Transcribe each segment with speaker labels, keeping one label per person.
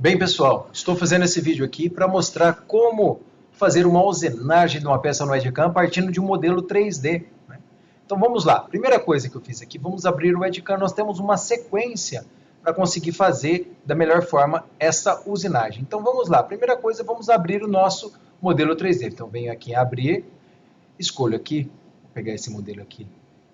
Speaker 1: Bem, pessoal, estou fazendo esse vídeo aqui para mostrar como fazer uma usinagem de uma peça no Edcam partindo de um modelo 3D. Né? Então vamos lá. Primeira coisa que eu fiz aqui, vamos abrir o Edcam. Nós temos uma sequência para conseguir fazer da melhor forma essa usinagem. Então vamos lá. Primeira coisa, vamos abrir o nosso modelo 3D. Então venho aqui em abrir, escolho aqui, vou pegar esse modelo aqui,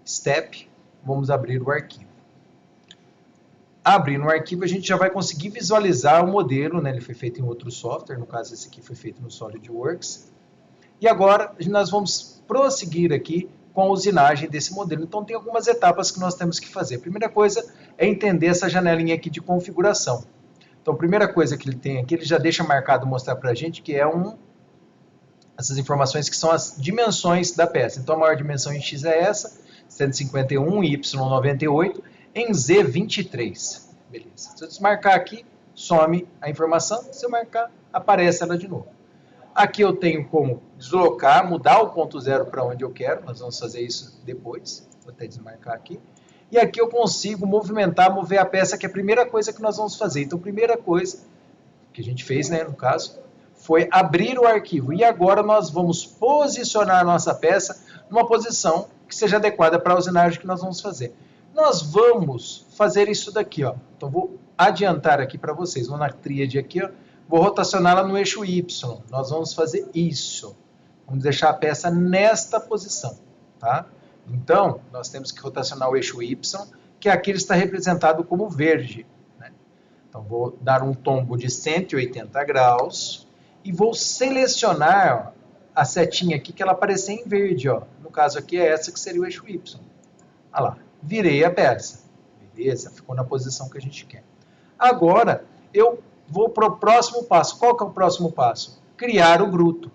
Speaker 1: Step, vamos abrir o arquivo. Abrindo o arquivo, a gente já vai conseguir visualizar o modelo, né? Ele foi feito em outro software, no caso esse aqui foi feito no SolidWorks. E agora nós vamos prosseguir aqui com a usinagem desse modelo. Então tem algumas etapas que nós temos que fazer. A primeira coisa é entender essa janelinha aqui de configuração. Então a primeira coisa que ele tem aqui, ele já deixa marcado mostrar para a gente que é essas informações que são as dimensões da peça. Então a maior dimensão em X é essa, 151, Y 98, em Z 23. Beleza. Se eu desmarcar aqui, some a informação. Se eu marcar, aparece ela de novo. Aqui eu tenho como deslocar, mudar o ponto zero para onde eu quero. Nós vamos fazer isso depois. Vou até desmarcar aqui. E aqui eu consigo mover a peça, que é a primeira coisa que nós vamos fazer. Então, a primeira coisa que a gente fez, né, no caso, foi abrir o arquivo. E agora nós vamos posicionar a nossa peça numa posição que seja adequada para a usinagem que nós vamos fazer. Nós vamos fazer isso daqui, ó. Então, vou adiantar aqui para vocês. Vou na tríade aqui, ó. Vou rotacioná-la no eixo Y. Nós vamos fazer isso. Vamos deixar a peça nesta posição, tá? Então, nós temos que rotacionar o eixo Y, que aqui ele está representado como verde, né? Então, vou dar um tombo de 180 graus e vou selecionar, ó, a setinha aqui, que ela aparecer em verde, ó. No caso aqui é essa que seria o eixo Y. Olha lá. Virei a peça. Beleza, ficou na posição que a gente quer. Agora, eu vou para o próximo passo. Qual que é o próximo passo? Criar o bruto.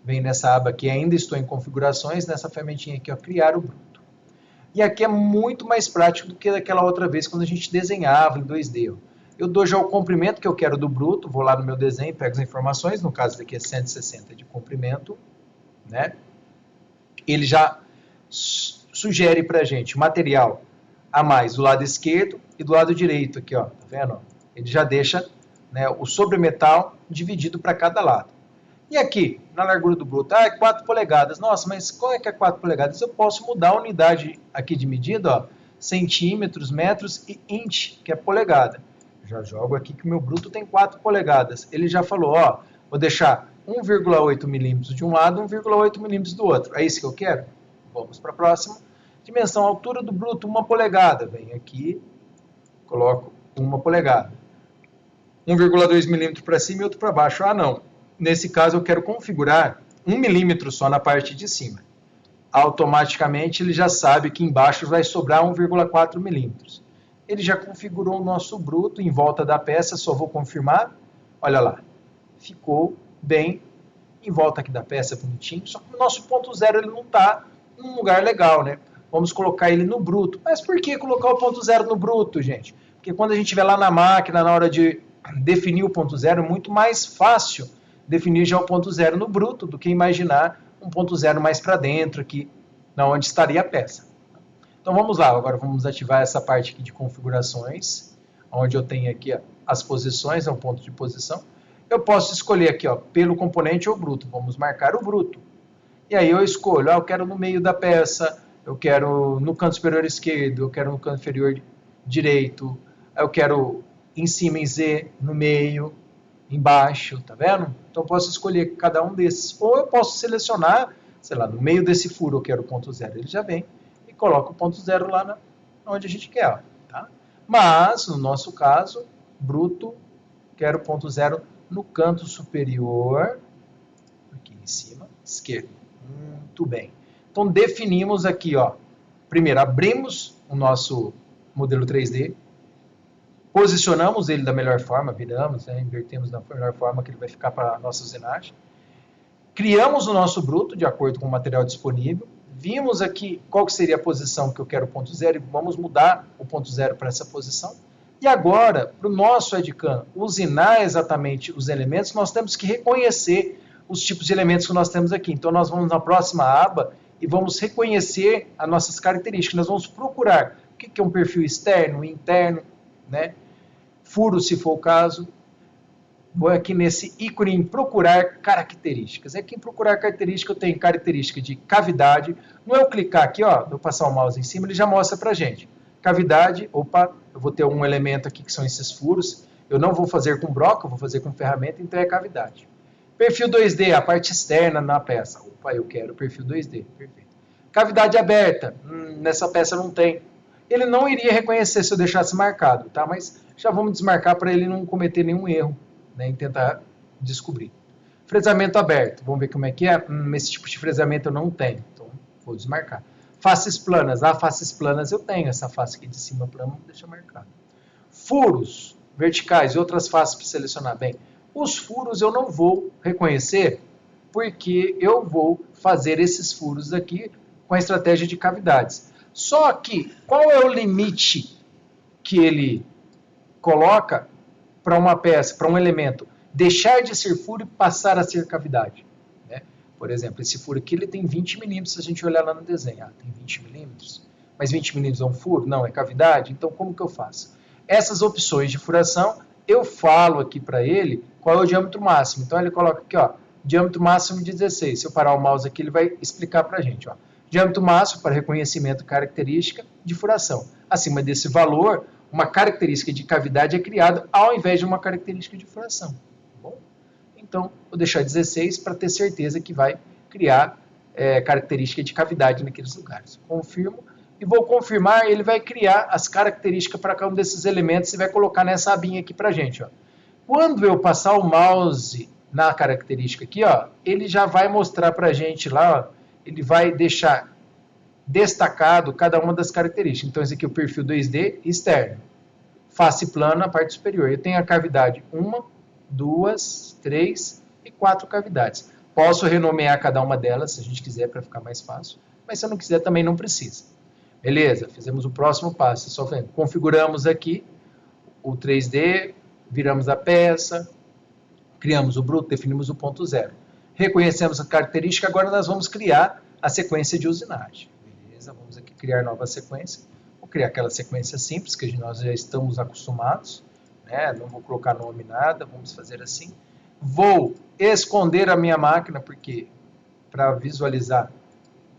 Speaker 1: Vem nessa aba aqui, ainda estou em configurações, nessa ferramentinha aqui, ó, criar o bruto. E aqui é muito mais prático do que daquela outra vez, quando a gente desenhava em 2D. Ó. Eu dou já o comprimento que eu quero do bruto, vou lá no meu desenho, pego as informações, no caso daqui é 160 de comprimento, né? Ele já sugere para a gente material a mais do lado esquerdo e do lado direito aqui, ó, tá vendo? Ele já deixa, né, o sobremetal dividido para cada lado. E aqui, na largura do bruto, é 4 polegadas. Nossa, mas qual é que é 4 polegadas? Eu posso mudar a unidade aqui de medida, ó, centímetros, metros e inch, que é polegada. Já jogo aqui que o meu bruto tem 4 polegadas. Ele já falou, ó, vou deixar 1,8 milímetros de um lado, 1,8 milímetros do outro. É isso que eu quero? Vamos para a próxima. Dimensão, altura do bruto, 1 polegada. Venho aqui, coloco 1 polegada. 1,2 milímetros para cima e outro para baixo. Ah, não. Nesse caso, eu quero configurar 1 milímetro só na parte de cima. Automaticamente, ele já sabe que embaixo vai sobrar 1,4 milímetros. Ele já configurou o nosso bruto em volta da peça, só vou confirmar. Olha lá. Ficou bem em volta aqui da peça, bonitinho. Só que o nosso ponto zero ele não está num lugar legal, né? Vamos colocar ele no bruto. Mas por que colocar o ponto zero no bruto, gente? Porque quando a gente estiver lá na máquina, na hora de definir o ponto zero, é muito mais fácil definir já o ponto zero no bruto do que imaginar um ponto zero mais para dentro aqui, na onde estaria a peça. Então vamos lá, agora vamos ativar essa parte aqui de configurações, onde eu tenho aqui, ó, as posições, é um ponto de posição. Eu posso escolher aqui, ó, pelo componente ou bruto. Vamos marcar o bruto. E aí eu escolho, eu quero no meio da peça, eu quero no canto superior esquerdo, eu quero no canto inferior direito, eu quero em cima em Z, no meio, embaixo, tá vendo? Então eu posso escolher cada um desses. Ou eu posso selecionar, sei lá, no meio desse furo eu quero o ponto zero, ele já vem e coloca o ponto zero lá onde a gente quer, ó, tá? Mas, no nosso caso, bruto, quero o ponto zero no canto superior, aqui em cima, esquerdo. Muito bem. Então, definimos aqui, ó. Primeiro, abrimos o nosso modelo 3D, posicionamos ele da melhor forma, viramos, né, invertemos da melhor forma que ele vai ficar para a nossa usinagem. Criamos o nosso bruto de acordo com o material disponível. Vimos aqui qual que seria a posição que eu quero o ponto zero e vamos mudar o ponto zero para essa posição. E agora, para o nosso Edcam usinar exatamente os elementos, nós temos que reconhecer os tipos de elementos que nós temos aqui. Então, nós vamos na próxima aba e vamos reconhecer as nossas características. Nós vamos procurar o que é um perfil externo, interno, né? Furo, se for o caso. Vou aqui nesse ícone em procurar características. Aqui em procurar característica eu tenho característica de cavidade. Não é eu clicar aqui, ó, eu passar o mouse em cima, ele já mostra pra gente. Cavidade, opa, eu vou ter um elemento aqui que são esses furos. Eu não vou fazer com broca, eu vou fazer com ferramenta, então é cavidade. Perfil 2D, a parte externa na peça. Opa, eu quero perfil 2D, perfeito. Cavidade aberta, nessa peça não tem. Ele não iria reconhecer se eu deixasse marcado, tá? Mas já vamos desmarcar para ele não cometer nenhum erro, né, em tentar descobrir. Fresamento aberto, vamos ver como é que é. Esse tipo de fresamento eu não tenho, então vou desmarcar. Faces planas, faces planas eu tenho, essa face aqui de cima plana, deixa marcado. Furos verticais e outras faces para selecionar. Bem, os furos eu não vou reconhecer, porque eu vou fazer esses furos aqui com a estratégia de cavidades. Só que, qual é o limite que ele coloca para uma peça, para um elemento, deixar de ser furo e passar a ser cavidade? Né? Por exemplo, esse furo aqui ele tem 20 milímetros, se a gente olhar lá no desenho. Tem 20 milímetros, mas 20 milímetros é um furo? Não, é cavidade? Então, como que eu faço? Essas opções de furação, eu falo aqui para ele qual é o diâmetro máximo. Então, ele coloca aqui, ó, diâmetro máximo de 16. Se eu parar o mouse aqui, ele vai explicar para a gente, ó. Diâmetro máximo para reconhecimento característica de furação. Acima desse valor, uma característica de cavidade é criada ao invés de uma característica de furação. Tá bom? Então, vou deixar 16 para ter certeza que vai criar característica de cavidade naqueles lugares. Confirmo e vou confirmar, ele vai criar as características para cada um desses elementos e vai colocar nessa abinha aqui para a gente. Ó. Quando eu passar o mouse na característica aqui, ó, ele já vai mostrar para a gente lá, ó, ele vai deixar destacado cada uma das características. Então, esse aqui é o perfil 2D externo. Face plana, parte superior. Eu tenho a cavidade 1, 2, 3 e 4 cavidades. Posso renomear cada uma delas, se a gente quiser, para ficar mais fácil. Mas se eu não quiser, também não precisa. Beleza, fizemos o próximo passo. Só vendo. Configuramos aqui o 3D, viramos a peça, criamos o bruto, definimos o ponto zero. Reconhecemos a característica, agora nós vamos criar a sequência de usinagem. Beleza, vamos aqui criar nova sequência. Vou criar aquela sequência simples, que nós já estamos acostumados. Né? Não vou colocar nome nada, vamos fazer assim. Vou esconder a minha máquina, porque para visualizar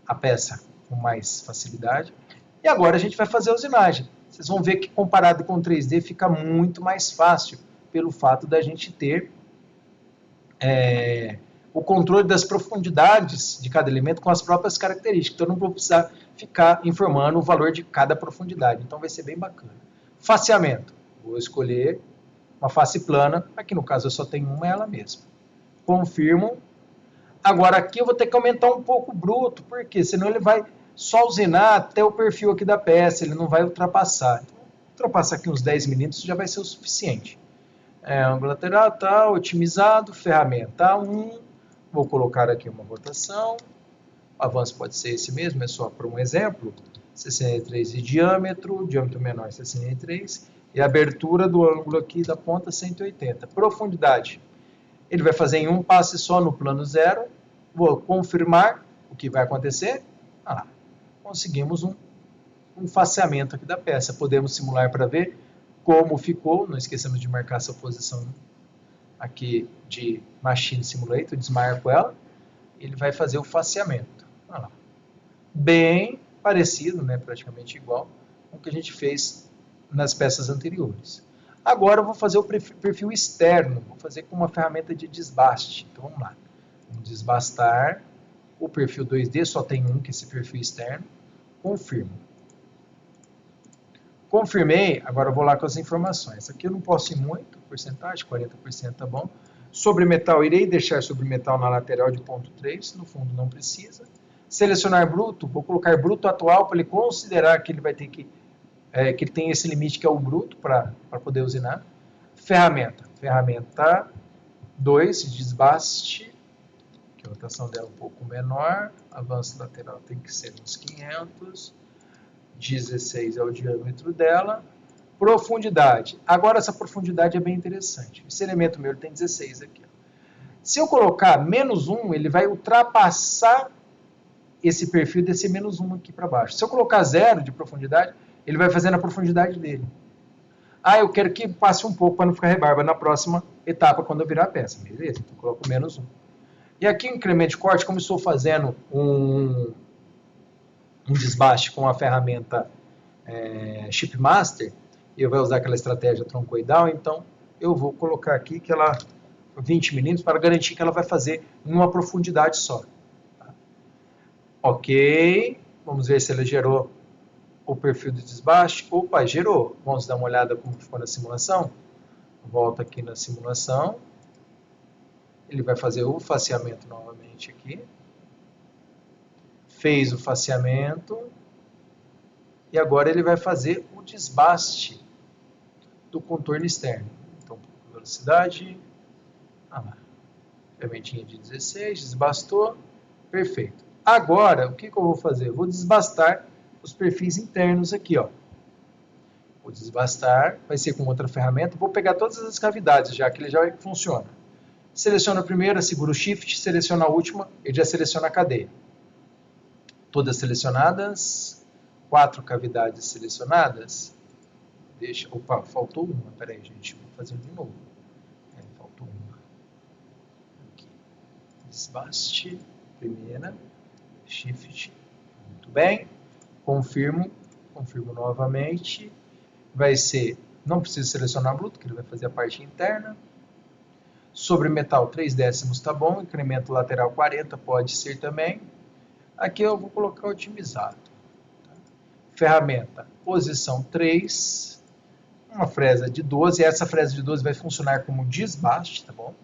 Speaker 1: a peça com mais facilidade. E agora a gente vai fazer a usinagem. Vocês vão ver que comparado com o 3D fica muito mais fácil, pelo fato da gente ter o controle das profundidades de cada elemento com as próprias características. Então, eu não vou precisar ficar informando o valor de cada profundidade. Então, vai ser bem bacana. Faceamento. Vou escolher uma face plana. Aqui, no caso, eu só tenho uma, ela mesma. Confirmo. Agora, aqui eu vou ter que aumentar um pouco o bruto. Por quê? Senão ele vai só usinar até o perfil aqui da peça. Ele não vai ultrapassar. Então, ultrapassar aqui uns 10 milímetros já vai ser o suficiente. Ângulo lateral, tá, otimizado, ferramenta 1, vou colocar aqui uma rotação, o avanço pode ser esse mesmo, é só para um exemplo, 63 de diâmetro menor 63, e a abertura do ângulo aqui da ponta 180. Profundidade, ele vai fazer em um passe só no plano zero, vou confirmar o que vai acontecer, conseguimos um faceamento aqui da peça, podemos simular para ver como ficou, não esquecemos de marcar essa posição aqui de Machine Simulator, desmarco ela, ele vai fazer o faceamento. Olha lá. Bem parecido, né, praticamente igual com o que a gente fez nas peças anteriores. Agora eu vou fazer o perfil externo, vou fazer com uma ferramenta de desbaste. Então vamos lá, vamos desbastar o perfil 2D, só tem um que é esse perfil externo, confirmo. Confirmei, agora eu vou lá com as informações. Aqui eu não posso ir muito, porcentagem, 40% tá bom. Sobre metal, irei deixar sobre metal na lateral de ponto 3, no fundo não precisa. Selecionar bruto, vou colocar bruto atual para ele considerar que ele vai ter que ele tem esse limite que é o bruto para poder usinar. Ferramenta 2, desbaste, que a rotação dela é um pouco menor, avanço lateral tem que ser uns 500. 16 é o diâmetro dela. Profundidade. Agora essa profundidade é bem interessante. Esse elemento meu tem 16 aqui. Se eu colocar menos 1, ele vai ultrapassar esse perfil desse menos 1 aqui para baixo. Se eu colocar 0 de profundidade, ele vai fazer na profundidade dele. Ah, eu quero que passe um pouco para não ficar rebarba na próxima etapa, quando eu virar a peça. Beleza, então eu coloco menos 1. E aqui o incremento de corte, como eu estou fazendo um desbaste com a ferramenta Shipmaster, eu vou usar aquela estratégia troncoidal, então eu vou colocar aqui que ela 20 milímetros para garantir que ela vai fazer em uma profundidade só. Tá? Ok, vamos ver se ela gerou o perfil de desbaste. Opa, gerou. Vamos dar uma olhada como ficou na simulação. Volta aqui na simulação. Ele vai fazer o faceamento novamente aqui. Fez o faceamento. E agora ele vai fazer o desbaste do contorno externo. Então, velocidade. Ferramentinha de 16, desbastou. Perfeito. Agora, o que eu vou fazer? Eu vou desbastar os perfis internos aqui, ó. Vou desbastar, vai ser com outra ferramenta. Vou pegar todas as cavidades já, que ele já funciona. Seleciona a primeira, segura o Shift, seleciona a última, ele já seleciona a cadeia. Todas selecionadas, 4 cavidades selecionadas. Deixa, opa, faltou uma, peraí gente, vou fazer de novo. Faltou uma. Aqui. Desbaste, primeira, Shift, muito bem. Confirmo novamente. Vai ser, não precisa selecionar bruto, que ele vai fazer a parte interna. Sobre metal 3/10 tá bom, incremento lateral 40 pode ser também. Aqui eu vou colocar otimizado. Tá? Ferramenta, posição 3, uma fresa de 12, essa fresa de 12 vai funcionar como desbaste, tá bom?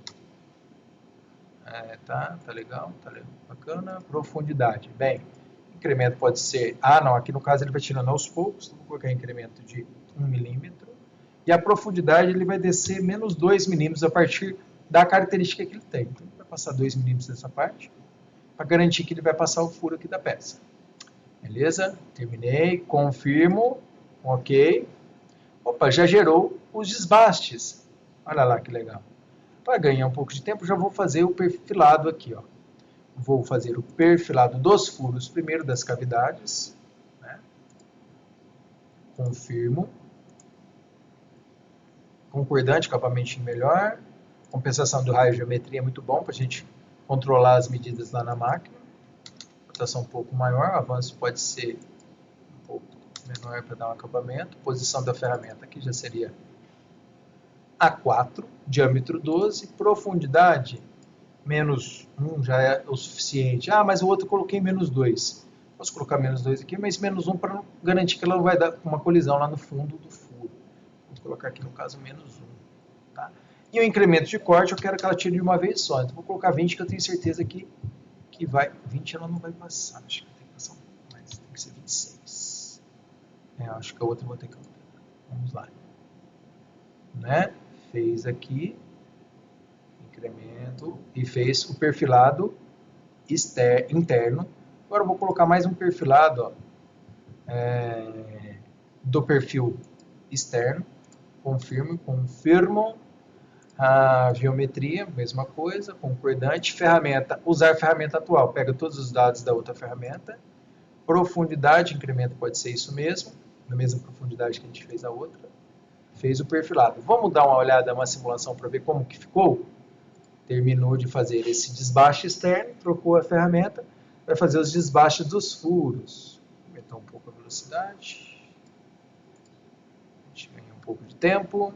Speaker 1: Tá legal, bacana. Profundidade, bem, incremento pode ser, não, aqui no caso ele vai tirando aos poucos, então vou colocar incremento de 1 milímetro. E a profundidade ele vai descer menos 2 milímetros a partir da característica que ele tem. Então ele vai passar 2 milímetros nessa parte, para garantir que ele vai passar o furo aqui da peça. Beleza? Terminei, confirmo, ok. Opa, já gerou os desbastes. Olha lá que legal. Para ganhar um pouco de tempo, já vou fazer o perfilado aqui, ó. Vou fazer o perfilado dos furos primeiro das cavidades. Né? Confirmo. Concordante, acabamentinho melhor. Compensação do raio de geometria é muito bom para a gente controlar as medidas lá na máquina. Rotação um pouco maior, o avanço pode ser um pouco menor para dar um acabamento. Posição da ferramenta aqui já seria A4, diâmetro 12, profundidade menos 1 já é o suficiente. Mas o outro eu coloquei menos 2. Posso colocar menos 2 aqui, mas menos 1 para garantir que ela não vai dar uma colisão lá no fundo do furo. Vou colocar aqui no caso menos 1. Tá? E o incremento de corte eu quero que ela tire de uma vez só. Então vou colocar 20, que eu tenho certeza que vai... 20 ela não vai passar. Acho que tem que passar um pouco mais. Tem que ser 26. Acho que a outra eu vou ter que... Vamos lá. Né? Fez aqui. Incremento. E fez o perfilado interno. Agora eu vou colocar mais um perfilado, ó, do perfil externo. Confirmo. A geometria, mesma coisa, concordante. Ferramenta, usar a ferramenta atual, pega todos os dados da outra ferramenta. Profundidade, incremento pode ser isso mesmo, na mesma profundidade que a gente fez a outra. Fez o perfilado. Vamos dar uma olhada, uma simulação para ver como que ficou? Terminou de fazer esse desbaste externo, trocou a ferramenta, vai fazer os desbastes dos furos. Vou aumentar um pouco a velocidade. A gente ganha um pouco de tempo.